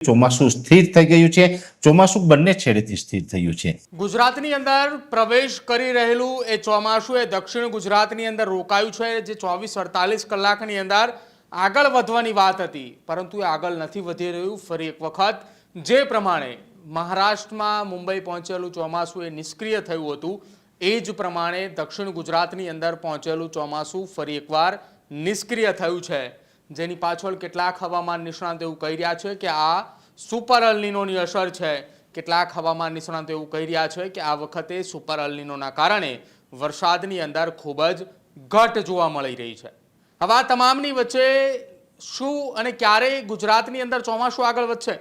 ચોમાસું સ્થિર થઈ ગયું છે। ચોમાસું બંને છેડેથી સ્થિર થયું છે। ગુજરાતની અંદર પ્રવેશ કરી રહેલું એ ચોમાસું એ દક્ષિણ ગુજરાતની અંદર રોકાયું છે, જે 24-48 કલાકની અંદર આગળ વધવાની વાત હતી, પરંતુ એ આગળ નથી વધી રહ્યું। ફરી એક વખત જે પ્રમાણે મહારાષ્ટ્રમાં મુંબઈ પહોંચેલું ચોમાસું એ નિષ્ક્રિય થયું હતું, એ જ પ્રમાણે દક્ષિણ ગુજરાતની અંદર પહોંચેલું ચોમાસું ફરી એકવાર નિષ્ક્રિય થયું છે, જેની પાછળ કેટલાક હવામાન નિષ્ણાતો એવું કહી રહ્યા છે કે આ સુપર અલ નીનોની અસર છે। કેટલાક હવામાન નિષ્ણાતો એવું કહી રહ્યા છે કે આ વખતે સુપર અલ નીનોના કારણે વરસાદની અંદર ખૂબ જ ઘટ જોવા મળી રહી છે। હવે આ તમામની વચ્ચે શું અને ક્યારે ગુજરાતની અંદર ચોમાસું આગળ વધશે?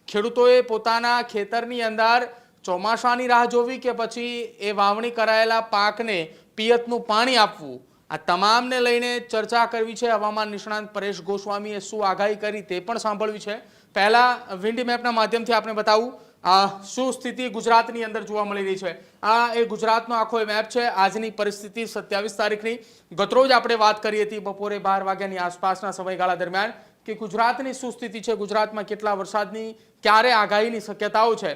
ખેડૂતોએ પોતાના ખેતરની અંદર ચોમાસાની રાહ જોવી કે પછી એ વાવણી કરાયેલા પાકને પિયતનું પાણી આપવું? આ તમામને લઈને ચર્ચા કરવી છે। હવામાન નિષ્ણાત પરેશ ગોસ્વામીએ શું આગાહી કરી તે પણ સાંભળવી છે। પહેલા વિન્ડ મેપના માધ્યમથી આપણે બતાવું શું સ્થિતિ ગુજરાતની અંદર જોવા મળી રહી છે। આ એ ગુજરાતનો આખો મેપ છે। આજની પરિસ્થિતિ 27 તારીખની ગતરોજ આપણે વાત કરી હતી બપોરે 12 વાગ્યાની આસપાસના સમયગાળા દરમિયાન કે ગુજરાતની શું સ્થિતિ છે, ગુજરાતમાં કેટલા વરસાદની ક્યારે આગાહીની શક્યતાઓ છે।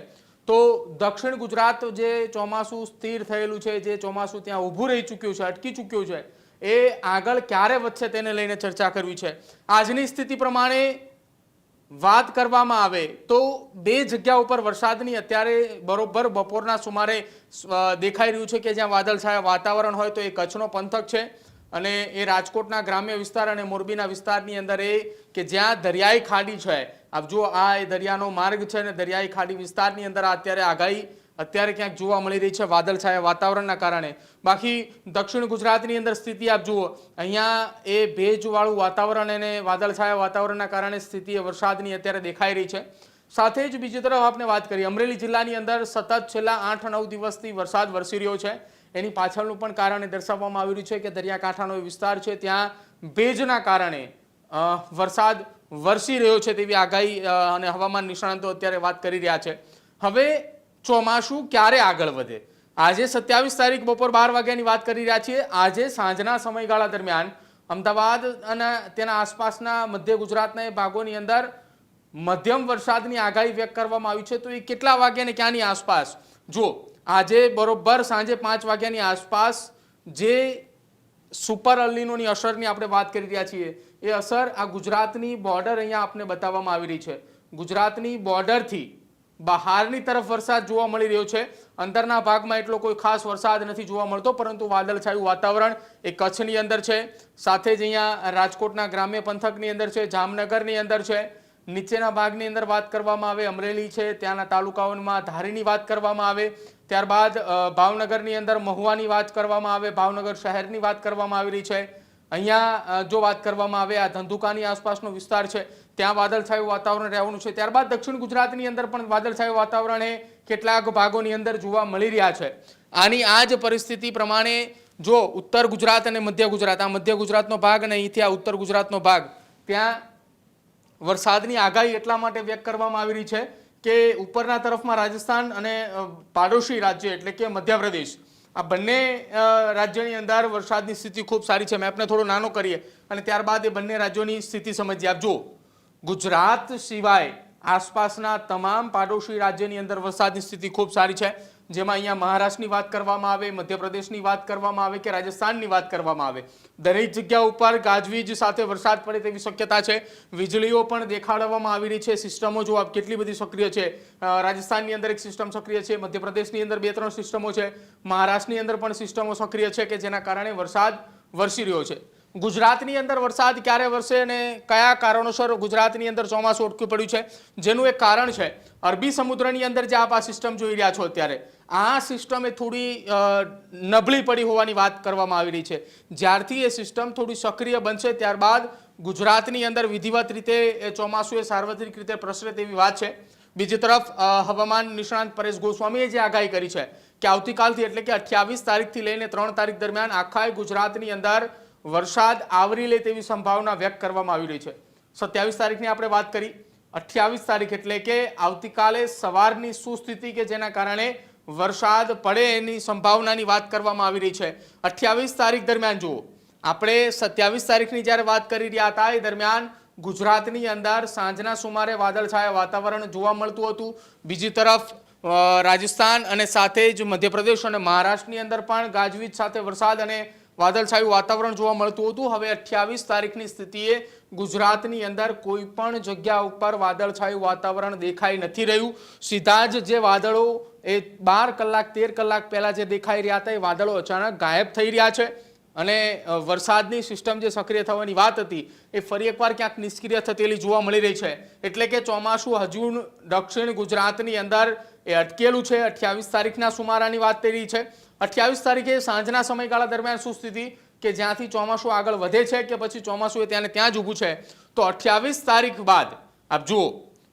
તો દક્ષિણ ગુજરાત જે ચોમાસું સ્થિર થયેલું છે, જે ચોમાસું ત્યાં ઊભું રહી ચૂક્યું છે, અટકી ચૂક્યું છે, એ આગળ ક્યારે વધશે તેને લઈને ચર્ચા કરવી છે। આજની સ્થિતિ પ્રમાણે વાત કરવામાં આવે તો બે જગ્યા ઉપર વરસાદની અત્યારે બરોબર બપોરના સુમારે દેખાઈ રહ્યું છે કે જ્યાં વાદળછાયા વાતાવરણ હોય તો એ કચ્છનો પંથક છે અને એ રાજકોટના ગ્રામ્ય વિસ્તાર અને મોરબીના વિસ્તારની અંદર એ કે જ્યાં દરિયાઈ ખાડી છે। આપ જુઓ, આ એ દરિયાનો માર્ગ છે અને દરિયાઈ ખાડી વિસ્તારની અંદર અત્યારે આગાહી અત્યારે ક્યાંક જોવા મળી રહી છે વાદળછાયા વાતાવરણના કારણે। બાકી દક્ષિણ ગુજરાતની અંદર સ્થિતિ આપ જુઓ, અહીંયા એ ભેજવાળું વાતાવરણ અને વાદળછાયા વાતાવરણના કારણે સ્થિતિ વરસાદની અત્યારે દેખાઈ રહી છે। સાથે જ બીજી તરફ આપણે વાત કરીએ, અમરેલી જિલ્લાની અંદર સતત છેલ્લા 8-9 દિવસથી વરસાદ વરસી રહ્યો છે। એની પાછળનું પણ કારણ દર્શાવવામાં આવી રહ્યું છે કે દરિયાકાંઠાનો વિસ્તાર છે, ત્યાં ભેજના કારણે વરસાદ વરસી રહ્યો છે તેવી આગાહી અને હવામાન નિષ્ણાતો અત્યારે વાત કરી રહ્યા છે। હવે ચોમાસું ક્યારે આગળ વધે? આજે 27 તારીખ બપોર 12 વાગ્યાની વાત કરી રહ્યા છીએ। આજે સાંજના સમયગાળા દરમિયાન અમદાવાદ અને તેના આસપાસના મધ્ય ગુજરાતના ભાગોની અંદર મધ્યમ વરસાદની આગાહી વ્યક્ત કરવામાં આવી છે। તો એ કેટલા વાગ્યા ને ક્યાંની આસપાસ? જો આજે બરોબર સાંજે 5 વાગ્યાની આસપાસ જે સુપર અલ નીનોની અસરની આપણે વાત કરી રહ્યા છીએ, એ અસર આ ગુજરાતની બોર્ડર અહીંયા આપને બતાવવામાં આવી રહી છે। ગુજરાતની બોર્ડરથી બહારની તરફ વરસાદ જોવા મળી રહ્યો છે। અંદરના ભાગમાં એટલો કોઈ ખાસ વરસાદ નથી જોવા મળતો, પરંતુ વાદળછાયું વાતાવરણ એ કચ્છની અંદર છે, સાથે જ અહીંયા રાજકોટના ગ્રામ્ય પંથકની અંદર છે, જામનગરની અંદર છે, નીચેના ભાગની અંદર વાત કરવામાં આવે અમરેલી છે, ત્યાંના તાલુકાઓમાં ધારીની વાત કરવામાં આવે, ત્યારબાદ ભાવનગરની અંદર મહુવાની વાત કરવામાં આવે, ભાવનગર શહેરની વાત કરવામાં આવી રહી છે। અહીંયા જો વાત કરવામાં આવે આ ધંધુકાની આસપાસનો વિસ્તાર છે, ત્યાં વાદળછાયું વાતાવરણ રહેવાનું છે। ત્યારબાદ દક્ષિણ ગુજરાતની અંદર પણ વાદળછાયું વાતાવરણ એ કેટલાક ભાગોની અંદર જોવા મળી રહ્યા છે। આની આ જ પરિસ્થિતિ પ્રમાણે જો ઉત્તર ગુજરાત અને મધ્ય ગુજરાત, આ મધ્ય ગુજરાતનો ભાગ અને અહીંથી આ ઉત્તર ગુજરાતનો ભાગ, ત્યાં વરસાદની આગાહી એટલા માટે વ્યક્ત કરવામાં આવી રહી છે કે ઉપરના તરફમાં રાજસ્થાન અને પાડોશી રાજ્ય એટલે કે મધ્યપ્રદેશ, આ બંને રાજ્યોની અંદર વરસાદની સ્થિતિ ખૂબ સારી છે। મેપને થોડો નાનો કરીએ અને ત્યારબાદ એ બંને રાજ્યોની સ્થિતિ સમજીએ। આપ જુઓ, ગુજરાત સિવાય આસપાસના તમામ પાડોશી રાજ્યની અંદર વરસાદની સ્થિતિ ખૂબ સારી છે, જેમાં અહીંયા મહારાષ્ટ્રની વાત કરવામાં આવે, મધ્યપ્રદેશની વાત કરવામાં આવે કે રાજસ્થાનની વાત કરવામાં આવે, દરેક જગ્યા ઉપર ગાજવીજ સાથે વરસાદ પડે તેવી શક્યતા છે। વીજળીઓ પણ દેખાડવામાં આવી રહી છે। સિસ્ટમો જો કેટલી બધી સક્રિય છે, રાજસ્થાનની અંદર એક સિસ્ટમ સક્રિય છે, મધ્યપ્રદેશની અંદર 2-3 સિસ્ટમો છે, મહારાષ્ટ્રની અંદર પણ સિસ્ટમો સક્રિય છે કે જેના કારણે વરસાદ વરસી રહ્યો છે। ગુજરાતની અંદર વરસાદ ક્યારે વરસે અને કયા કારણોસર ગુજરાતની અંદર ચોમાસું અટકી પડ્યું છે, જેનું એક કારણ છે અરબી સમુદ્રની અંદર જે આપ આ સિસ્ટમ જોઈ રહ્યા છો અત્યારે, આ સિસ્ટમ એ થોડી નબળી પડી હોવાની વાત કરવામાં આવી રહી છે। જ્યારથી એ સિસ્ટમ થોડી સક્રિય બનશે ત્યારબાદ ગુજરાતની અંદર વિધિવત રીતે એ ચોમાસું એ સાર્વત્રિક રીતે પ્રસરે તેવી વાત છે। બીજી તરફ હવામાન નિષ્ણાત પરેશ ગોસ્વામીએ જે આગાહી કરી છે કે આવતીકાલથી એટલે કે 28 તારીખથી લઈને 3 તારીખ દરમિયાન આખા ગુજરાતની અંદર વરસાદ આવરી લે તેવી સંભાવના વ્યક્ત કરવામાં આવી રહી છે। 27 તારીખની આપણે વાત કરી, 28 તારીખ એટલે કે આવતીકાલે સવારની શું સ્થિતિ કે જેના કારણે વરસાદ પડે એની સંભાવનાની વાત કરવામાં આવી રહી છે। 28 તારીખ દરમિયાન જુઓ, આપણે 27 તારીખની જ્યારે વાત કરી રહ્યા હતા એ દરમિયાન ગુજરાતની અંદર સાંજના સુમારે વાદળછાયા વાતાવરણ જોવા મળતું હતું. બીજી તરફ રાજસ્થાન અને સાથે જ મધ્યપ્રદેશ અને મહારાષ્ટ્રની અંદર પણ ગાજવીજ સાથે વરસાદ અને વાદળછાયું વાતાવરણ જોવા મળતું હતું. હવે 28 તારીખની સ્થિતિએ ગુજરાતની અંદર કોઈ પણ જગ્યા ઉપર વાદળછાયું વાતાવરણ દેખાઈ નથી રહ્યું. સીધા જ જે વાદળો એ 12 કલાક 13 કલાક પહેલા જે દેખાઈ રહ્યા હતા એ વાદળો અચાનક ગાયબ થઈ રહ્યા છે અને વરસાદની સિસ્ટમ જે સક્રિય થવાની વાત હતી એ ફરી એકવાર ક્યાંક નિષ્ક્રિય થતેલી જોવા મળી રહી છે. એટલે કે ચોમાસું હજુ દક્ષિણ ગુજરાતની અંદર એ અટકેલું છે. 28 તારીખના સુમારાની વાત થઈ રહી છે. 28 તારીખે સાંજના સમયગાળા દરમિયાન શું સ્થિતિ કે જ્યાંથી ચોમાસું આગળ વધે છે કે પછી ચોમાસું ત્યાં ને ત્યાં જ ઊભું છે. તો 28 તારીખ બાદ આપ જુઓ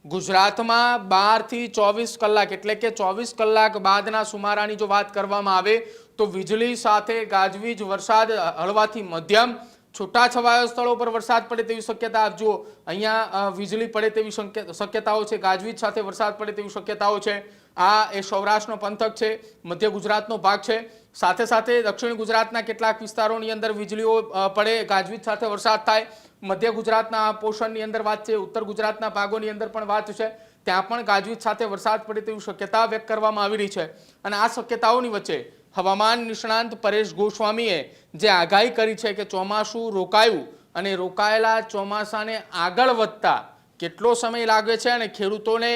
ગુજરાતમાં 12 થી 24 કલાક એટલે કે 24 કલાક બાદના સુમારાની જો વાત કરવામાં આવે તો વીજળી સાથે ગાજવીજ વરસાદ હળવાથી મધ્યમ છૂટાછવાયા સ્થળો પર વરસાદ પડે તેવી શક્યતા આપ જુઓ. અહીંયા વીજળી પડે તેવી શક્યતાઓ છે, ગાજવીજ સાથે વરસાદ પડે તેવી શક્યતાઓ છે. આ એ સૌરાષ્ટ્રનો પંથક છે, મધ્ય ગુજરાતનો ભાગ છે. સાથે સાથે દક્ષિણ ગુજરાતના કેટલાક વિસ્તારોની અંદર વીજળીઓ પડે, ગાજવીજ સાથે વરસાદ થાય. મધ્ય ગુજરાતના પોર્શનની અંદર વાત છે, ઉત્તર ગુજરાતના ભાગોની અંદર પણ વાત છે, ત્યાં પણ ગાજવીજ સાથે વરસાદ પડે તેવી શક્યતા વ્યક્ત કરવામાં આવી રહી છે. અને આ શક્યતાઓની વચ્ચે હવામાન નિષ્ણાંત પરેશ ગોસ્વામીએ જે આગાહી કરી છે કે ચોમાસું રોકાયું અને રોકાયેલા ચોમાસાને આગળ વધતા કેટલો સમય લાગે છે અને ખેડૂતોને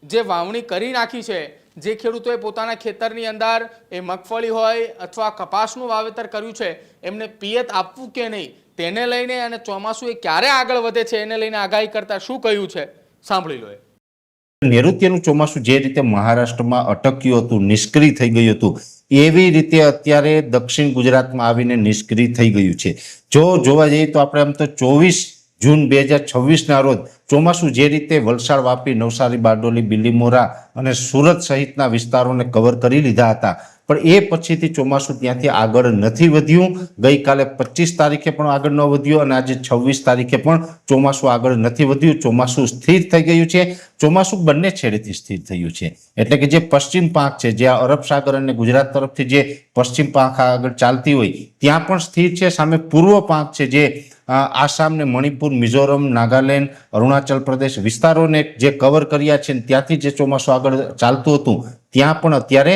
જે વાવણી કરી નાખી છે, જે ખેડૂતોએ પોતાના ખેતરની અંદર એ મગફળી હોય અથવા કપાસનું વાવેતર કર્યું છે એમને પિયત આપવું કે નહીં તેને લઈને અને ચોમાસું એ ક્યારે આગળ વધે છે એને લઈને આગાહી કરતા શું કહ્યું છે સાંભળી લો. નૈઋત્યનું ચોમાસું જે રીતે મહારાષ્ટ્રમાં અટક્યું હતું, નિષ્ક્રિય થઈ ગયું હતું, એવી રીતે અત્યારે દક્ષિણ ગુજરાતમાં આવીને નિષ્ક્રિય થઈ ગયું છે. જો જોવા જઈએ તો આપણે આમ તો 24 જૂન 2026ના રોજ ચોમાસું જે રીતે વલસાડ, વાપી, નવસારી, બારડોલી, બિલીમોરા અને સુરત સહિતના વિસ્તારોને કવર કરી લીધા હતા, પણ એ પછીથી ચોમાસું ત્યાંથી આગળ નથી વધ્યું. ગઈકાલે 25 તારીખે પણ આગળ ન વધ્યું અને આજે 26 તારીખે પણ ચોમાસું આગળ નથી વધ્યું. ચોમાસું સ્થિર થઈ ગયું છે. ચોમાસું બંને છેડેથી સ્થિર થયું છે. એટલે કે જે પશ્ચિમ પાંખ છે, જે અરબ સાગર અને ગુજરાત તરફથી જે પશ્ચિમ પાંખ આગળ ચાલતી હોય ત્યાં પણ સ્થિર છે. સામે પૂર્વ પાંખ છે, જે આસામ ને મણિપુર, મિઝોરમ, નાગાલેન્ડ, અરુણાચલ પ્રદેશ વિસ્તારોને જે કવર કર્યા છે ત્યાંથી જે ચોમાસું આગળ ચાલતું હતું ત્યાં પણ અત્યારે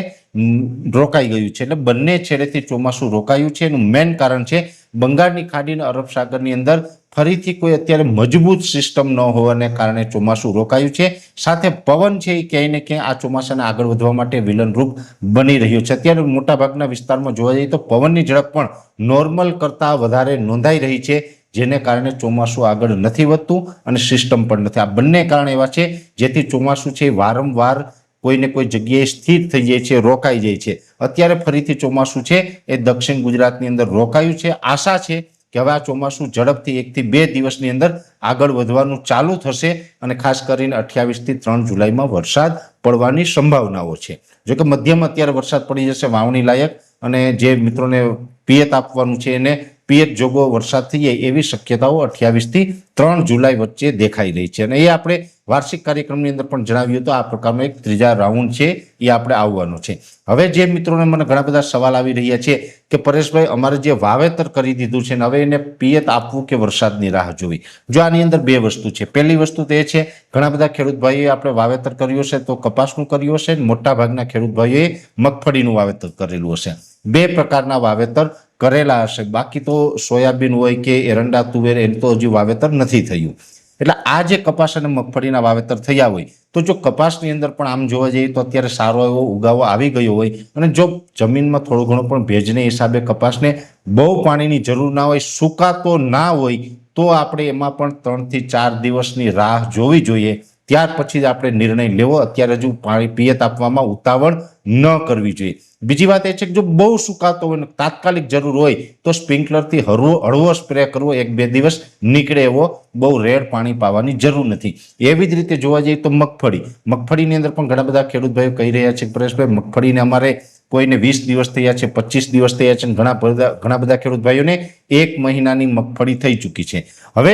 રોકાઈ ગયું છે. એટલે બંને છેડેથી ચોમાસું રોકાયું છે. એનું મેઇન કારણ છે બંગાળની ખાડી અને અરબ સાગરની અંદર ફરીથી કોઈ અત્યારે મજબૂત સિસ્ટમ ન હોવાને કારણે ચોમાસું રોકાયું છે. સાથે પવન છે એ ક્યાંય ને ક્યાંય આ ચોમાસાને આગળ વધવા માટે વિલનરૂપ બની રહ્યો છે. અત્યારે મોટાભાગના વિસ્તારમાં જોવા જઈએ તો પવનની ઝડપ પણ નોર્મલ કરતાં વધારે નોંધાઈ રહી છે, જેને કારણે ચોમાસું આગળ નથી વધતું અને સિસ્ટમ પણ નથી. આ બંને કારણ એવા છે જેથી ચોમાસું છે વારંવાર કોઈને કોઈ જગ્યાએ સ્થિર થઈ જાય છે, રોકાઈ જાય છે. અત્યારે ફરીથી ચોમાસું છે એ દક્ષિણ ગુજરાતની અંદર રોકાયું છે. આશા છે કે હવે આ ચોમાસું ઝડપથી 1 થી 2 દિવસની અંદર આગળ વધવાનું ચાલુ થશે અને ખાસ કરીને 28 થી 3 જુલાઈમાં વરસાદ પડવાની સંભાવનાઓ છે. જોકે મધ્યમ અત્યારે વરસાદ પડી જશે વાવણી લાયક અને જે મિત્રોને પિયત આપવાનું છે એને પિયત જોગો વરસાદ થઈ જાય એવી શક્યતાઓ 28 થી 3 જુલાઈ વચ્ચે દેખાઈ રહી છે. અને એ આપણે વાર્ષિક કાર્યક્રમની અંદર પણ જણાવ્યું હતું આ પ્રકારનો એક ત્રીજા રાઉન્ડ છે એ આપણે આવવાનો છે. હવે જે મિત્રોને મને ઘણા બધા સવાલ આવી રહ્યા છે કે પરેશભાઈ અમારે જે વાવેતર કરી દીધું છે ને હવે એને પિયત આપવું કે વરસાદની રાહ જોવી. જો આની અંદર બે વસ્તુ છે. પહેલી વસ્તુ તો એ છે ઘણા બધા ખેડૂત ભાઈઓએ આપણે વાવેતર કર્યું હશે તો કપાસનું કર્યું હશે, મોટા ભાગના ખેડૂત ભાઈઓએ મગફળીનું વાવેતર કરેલું હશે. બે પ્રકારના વાવેતર કરેલા હશે. બાકી તો સોયાબીન હોય કે એરંડા, તુવેર એનું તો હજી વાવેતર નથી થયું. એટલે આ જે કપાસ અને મગફળીના વાવેતર થયા હોય તો જો કપાસની અંદર પણ આમ જોવા જઈએ તો અત્યારે સારો એવો ઉગાવો આવી ગયો હોય અને જો જમીનમાં થોડો ઘણો પણ ભેજને હિસાબે કપાસને બહુ પાણીની જરૂર ના હોય, સુકાતો ના હોય તો આપણે એમાં પણ 3 થી 4 દિવસની રાહ જોવી જોઈએ. ત્યાર પછી આપણે નિર્ણય લેવો. અત્યારે હજુ પાણી પિયત આપવામાં ઉતાવળ ન કરવી જોઈએ. બીજી વાત એ છે કે જો બહુ સુકાતો હોય તાત્કાલિક જરૂર હોય તો સ્પ્રિંકલરથી હળવો સ્પ્રે કરવો, 1-2 દિવસ નીકળે એવો, બહુ રેડ પાણી પાવાની જરૂર નથી. એવી જ રીતે જોવા જઈએ તો મગફળીની અંદર પણ ઘણા બધા ખેડૂત ભાઈઓ કહી રહ્યા છે પરેશભાઈ મગફળીને અમારે કોઈને 20 દિવસ થયા છે, 25 દિવસ થયા છે, ઘણા બધા ખેડૂત ભાઈઓને 1 મહિનાની મગફળી થઈ ચૂકી છે. હવે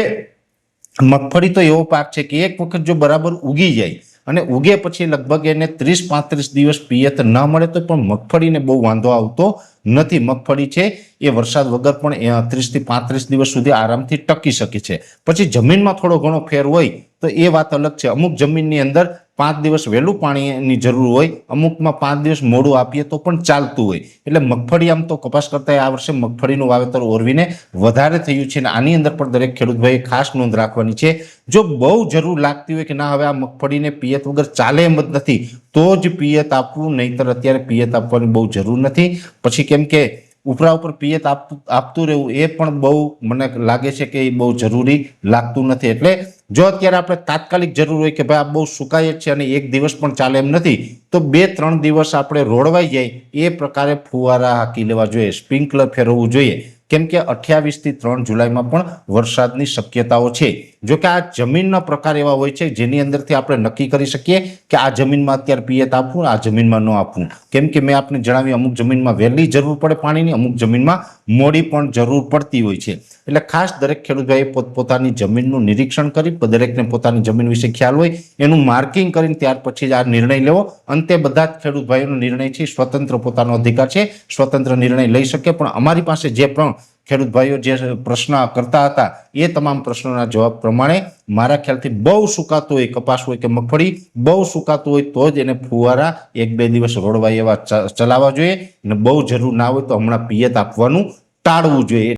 મગફળી તો એવો પાક છે કે એક વખત જો બરાબર ઉગી જાય અને ઉગે પછી લગભગ એને 30-35 દિવસ પિયત ન મળે તો પણ મગફળીને બહુ વાંધો આવતો નથી. મગફળી છે એ વરસાદ વગર પણ 30 થી 35 દિવસ સુધી આરામથી ટકી શકે છે. પછી જમીનમાં થોડો ઘણો ફેર હોય તો એ વાત અલગ છે. અમુક જમીનની અંદર 5 દિવસ વહેલું પાણીની જરૂર હોય, અમુકમાં 5 દિવસ મોડું આપીએ તો પણ ચાલતું હોય. એટલે મગફળી આમ તો કપાસ કરતા આ વર્ષે મગફળીનું વાવેતર ઓરવીને વધારે થયું છે અને આની અંદર પણ દરેક ખેડૂત ભાઈએ ખાસ નોંધ રાખવાની છે. જો બહુ જરૂર લાગતી હોય કે ના હવે આ મગફળીને પિયત વગર ચાલે એમ જ નથી તો જ પિયત આપવું, નહીંતર અત્યારે પિયત આપવાની બહુ જરૂર નથી. પછી કેમ કે ઉપરા ઉપર પિયત આપતું રહેવું એ પણ બહુ મને લાગે છે કે એ બહુ જરૂરી લાગતું નથી. એટલે જો અત્યારે આપણે તાત્કાલિક જરૂર હોય કે ભાઈ આ બહુ સુકાય જ છે અને એક દિવસ પણ ચાલે એમ નથી તો 2-3 દિવસ આપણે રોડવાઈ જાય એ પ્રકારે ફુવારા હાંકી લેવા જોઈએ, સ્પ્રિંકલર ફેરવવું જોઈએ. કેમ કે 28 થી 3 જુલાઈમાં પણ વરસાદની શક્યતાઓ છે. જો કે આ જમીનના પ્રકાર એવા હોય છે જેની અંદરથી આપણે નક્કી કરી શકીએ કે આ જમીનમાં અત્યારે પિયત આપવું, આ જમીનમાં ન આપવું. કેમ કે મેં આપને જણાવ્યું અમુક જમીનમાં વહેલી જરૂર પડે પાણીની, અમુક જમીનમાં મોડી પણ જરૂર પડતી હોય છે. એટલે ખાસ દરેક ખેડૂતભાઈએ પોતાની જમીનનું નિરીક્ષણ કરી, દરેકને પોતાની જમીન વિશે ખ્યાલ હોય એનું માર્કિંગ કરીને ત્યાર પછી જ આ નિર્ણય લેવો. અંતે બધા જ ખેડૂત ભાઈઓનો નિર્ણય છે, સ્વતંત્ર પોતાનો અધિકાર છે, સ્વતંત્ર નિર્ણય લઈ શકે. પણ અમારી પાસે જે પણ ખેડૂત ભાઈઓ જે પ્રશ્ન કરતા હતા એ તમામ પ્રશ્નોના જવાબ પ્રમાણે મારા ખ્યાલથી બહુ સુકાતું હોય, કપાસ હોય કે મગફળી બહુ સુકાતું હોય તો જ એને ફુવારા 1-2 દિવસ રોડવાય એવા ચલાવવા જોઈએ અને બહુ જરૂર ના હોય તો હમણાં પિયત આપવાનું ટાળવું જોઈએ.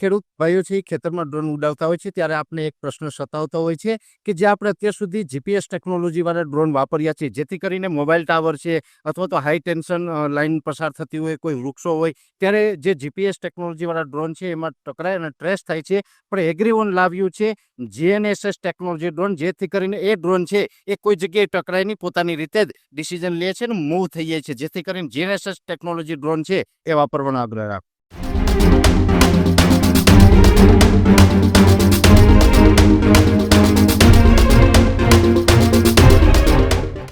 ખેડૂત ભાઈઓ છે એ ખેતરમાં ડ્રોન ઉડાવતા હોય છે ત્યારે આપણે એક પ્રશ્ન સતાવતો હોય છે કે જે આપણે અત્યાર સુધી જીપીએસ ટેકનોલોજી વાળા ડ્રોન વાપર્યા છે, જેથી કરીને મોબાઈલ ટાવર છે અથવા તો હાઈ ટેન્શન લાઈન પસાર થતી હોય, કોઈ વૃક્ષો હોય, ત્યારે જે જીપીએસ ટેકનોલોજી વાળા ડ્રોન છે એમાં ટકરાય અને ટ્રેસ થાય છે. પણ એગ્રીવન લાવ્યું છે જીએનએસએસ ટેકનોલોજી ડ્રોન, જેથી કરીને એ ડ્રોન છે એ કોઈ જગ્યાએ ટકરાય નહીં, પોતાની રીતે જ ડિસિઝન લે છે અને મૂવ થઈ જાય છે. જેથી કરીને જીએનએસએસ ટેકનોલોજી ડ્રોન છે એ વાપરવાનો આગ્રહ રાખો.